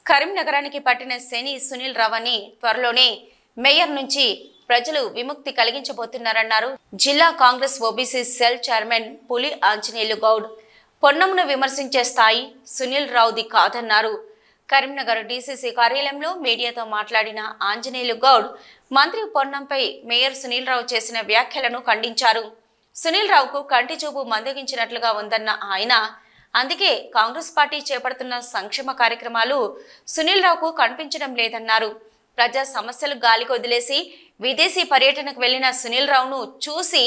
కరీంనగరానికి పట్టిన శని సునీల్ రావుని త్వరలోనే మేయర్ నుంచి ప్రజలు విముక్తి కలిగించబోతున్నారన్నారు జిల్లా కాంగ్రెస్ ఓబీసీ సెల్ చైర్మన్ పులి ఆంజనేయులు గౌడ్. పొన్నంను విమర్శించే స్థాయి సునీల్ రావుది కాదన్నారు. కరీంనగర్ డీసీసీ కార్యాలయంలో మీడియాతో మాట్లాడిన ఆంజనేయులు గౌడ్ మంత్రి పొన్నంపై మేయర్ సునీల్ రావు చేసిన వ్యాఖ్యలను ఖండించారు. సునీల్ రావుకు కంటి చూపు మందగించినట్లుగా ఉందన్న ఆయన, అందుకే కాంగ్రెస్ పార్టీ చేపడుతున్న సంక్షేమ కార్యక్రమాలు సునీల్ రావుకు కనిపించడం లేదన్నారు. ప్రజా సమస్యలు గాలికి వదిలేసి విదేశీ పర్యటనకు వెళ్లిన సునీల్ రావును చూసి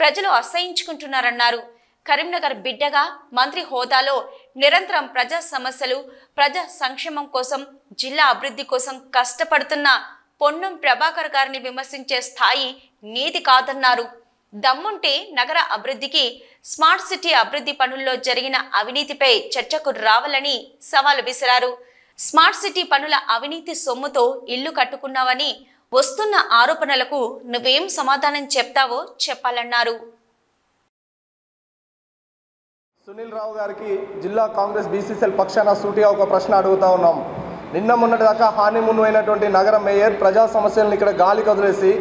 ప్రజలు అసహించుకుంటున్నారన్నారు. కరీంనగర్ బిడ్డగా మంత్రి హోదాలో నిరంతరం ప్రజా సమస్యలు, ప్రజా సంక్షేమం కోసం, జిల్లా అభివృద్ధి కోసం కష్టపడుతున్న పొన్నం ప్రభాకర్ గారిని విమర్శించే స్థాయి నీతి కాదన్నారు. దమ్ముంటే నగర అభివృద్ధికి, స్మార్ట్ సిటీ అభివృద్ధి పనుల్లో జరిగిన అవినీతిపై చర్చకు రావాలని సవాలు విసిరారు. స్మార్ట్ సిటీ పనుల అవినీతి సొమ్ముతో ఇల్లు కట్టుకున్నావని వస్తున్న ఆరోపణలకు నువ్వేం సమాధానం చెప్తావో చెప్పాలన్నారు. సునీల్ రావు గారికి జిల్లా కాంగ్రెస్ బీసీసీఎల్ పక్షాన సూటిగా ఒక ప్రశ్న అడుగుతా ఉన్నాం. నిన్న మొన్నటి దాకా హానిమూన్ అయినటువంటి నగర మేయర్ ప్రజా సమస్యలను ఇక్కడ గాలికి వదిలేసి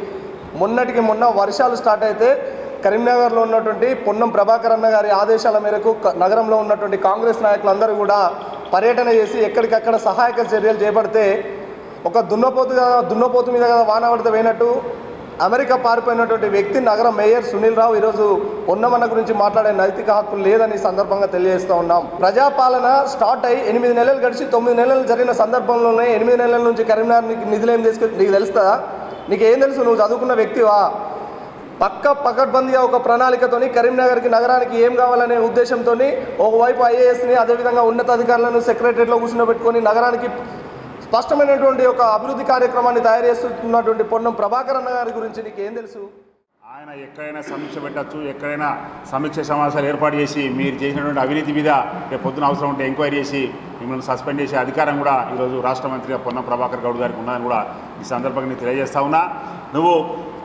మొన్నటికి మొన్న వర్షాలు స్టార్ట్ అయితే కరీంనగర్లో ఉన్నటువంటి పొన్నం ప్రభాకర్ అన్న గారి ఆదేశాల మేరకు నగరంలో ఉన్నటువంటి కాంగ్రెస్ నాయకులందరూ కూడా పర్యటన చేసి ఎక్కడికక్కడ సహాయక చర్యలు చేపడితే ఒక దున్నపోతు మీద వాన పడితే పోయినట్టు అమెరికా పారిపోయినటువంటి వ్యక్తి నగర మేయర్ సునీల్ రావు ఈరోజు పొన్నమన్న గురించి మాట్లాడే నైతిక హక్కు లేదని సందర్భంగా తెలియజేస్తూ ఉన్నాం. ప్రజాపాలన స్టార్ట్ అయ్యి 8 నెలలు గడిచి 9 నెలలు జరిగిన సందర్భంలోనే 8 నెలల నుంచి కరీంనగర్ నిధులు ఏం తీసుకు నీకు తెలుస్తుందా? నీకేం తెలుసు? నువ్వు చదువుకున్న వ్యక్తివా? పకడ్బందీగా ఒక ప్రణాళికతోని కరీంనగర్కి నగరానికి ఏం కావాలనే ఉద్దేశంతో ఒకవైపు ఐఏఎస్ని, అదేవిధంగా ఉన్నతాధికారులను సెక్రటరీలో కూర్చున్నబెట్టుకొని నగరానికి స్పష్టమైనటువంటి ఒక అభివృద్ధి కార్యక్రమాన్ని తయారు చేస్తున్నటువంటి పొన్నం ప్రభాకర్ అన్న గారి గురించి నీకేం తెలుసు? ఆయన ఎక్కడైనా సమీక్ష పెట్టచ్చు, ఎక్కడైనా సమీక్ష సమావేశాలు ఏర్పాటు చేసి మీరు చేసినటువంటి అవినీతి మీద రేపు పొద్దున అవసరం ఉంటే ఎంక్వైరీ చేసి మిమ్మల్ని సస్పెండ్ చేసే అధికారం కూడా ఈరోజు రాష్ట్ర మంత్రిగా పొన్నం ప్రభాకర్ గౌడ్ గారికి ఉన్నదని కూడా ఈ సందర్భంగా నేను తెలియజేస్తా ఉన్నా. నువ్వు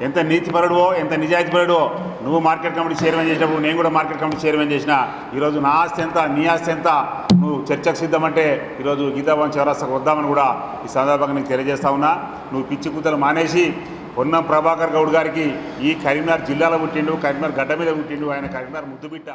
ఎంత నీతిపరుడువో, ఎంత నిజాయితీపరుడువో, నువ్వు మార్కెట్ కమిటీ చైర్మన్ చేసినప్పుడు నేను కూడా మార్కెట్ కమిటీ చైర్మన్ చేసిన. ఈరోజు నా ఆస్తి ఎంత, నీ ఆస్తి ఎంత, నువ్వు చర్చకు సిద్ధమంటే ఈరోజు గీతాభవన్ చౌరస్తాకు వద్దామని కూడా ఈ సందర్భంగా నేను తెలియజేస్తా ఉన్నా. నువ్వు పిచ్చి కూతలు మానేసి పొన్నం ప్రభాకర్ గౌడ్ గారికి ఈ కరీంనగర్ జిల్లాలో పుట్టిండు, కరీంనగర్ గడ్డ మీద పుట్టిండు, ఆయన కరీంనగర్ ముద్దుబిడ్డ.